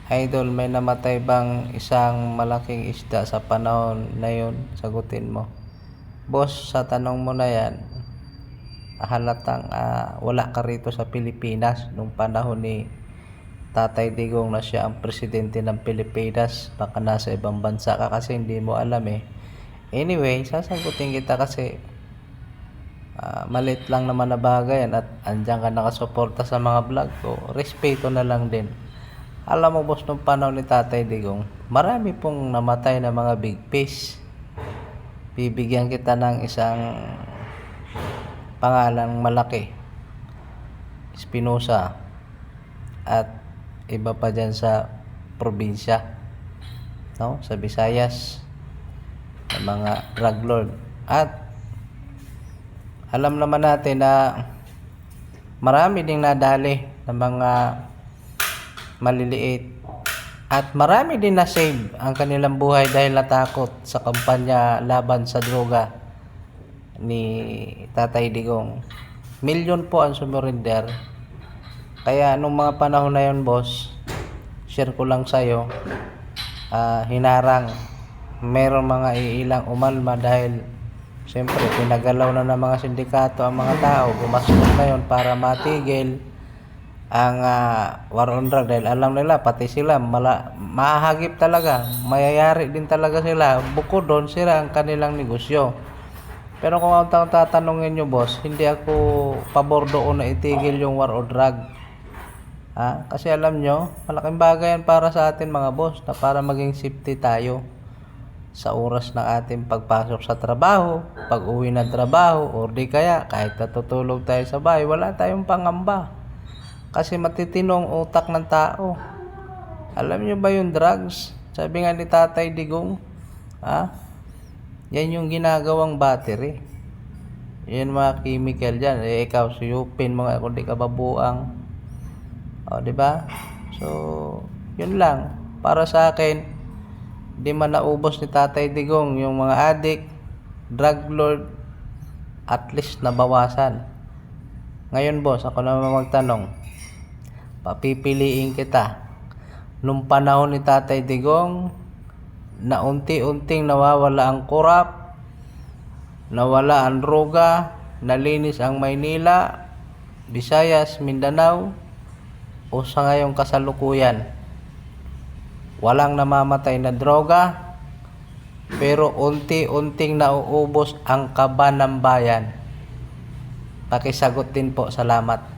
Idol, may namatay bang isang malaking isda sa panahon na yun? Sagutin mo. Boss, sa tanong mo na yan, halatang wala ka rito sa Pilipinas nung panahon ni Tatay Digong na siya ang presidente ng Pilipinas. Baka nasa ibang bansa ka kasi hindi mo alam eh. Anyway, sasagutin kita kasi malit lang naman na bagay yan at andyan ka nakasuporta sa mga vlog ko. Respeto na lang din. Alam mo boss, nung panahon ni Tatay Digong, marami pong namatay na mga big fish. Bibigyan kita ng isang pangalang malaki, Espinosa, at iba pa dyan sa probinsya, no? Sa Visayas, ng mga drug lord. At alam naman natin na marami ding nadali ng mga maliliit at marami din na save ang kanilang buhay dahil natakot sa kampanya laban sa droga ni Tatay Digong. Milyon po ang sumurrender. Kaya nung mga panahon na yun boss, share ko lang sa'yo, hinarang meron mga iilang umalma dahil siyempre pinagalaw na ng mga sindikato ang mga tao. Gumastos na yun para matigil ang war on drug dahil alam nila pati sila mahahagip talaga, mayayari din talaga sila. Bukod doon, sira ang kanilang negosyo. Pero kung ang tatanungin nyo boss, hindi ako pabor doon na itigil yung war on drug. Kasi alam nyo, malaking bagay yan para sa atin mga boss, na para maging safety tayo sa oras ng ating pagpasok sa trabaho, pag uwi ng trabaho, o di kaya kahit natutulog tayo sa bahay, wala tayong pangamba. Kasi matitinong utak ng tao. Alam nyo ba yung drugs? Sabi nga ni Tatay Digong, yan yung ginagawang battery. Yan mga chemical dyan. Ikaw, suyupin mo nga kung di ka babuang. Diba? So, yun lang. Para sa akin, di man naubos ni Tatay Digong yung mga addict, drug lord, at least nabawasan. Ngayon boss, ako naman magtanong, papipiliin kita. Nung panahon ni Tatay Digong, na unti-unting nawawala ang korap, nawala ang droga, nalinis ang Maynila, Visayas, Mindanao, o sa ngayong kasalukuyan, walang namamatay na droga, pero unti-unting nauubos ang kaban ng bayan. Pakisagot din po. Salamat.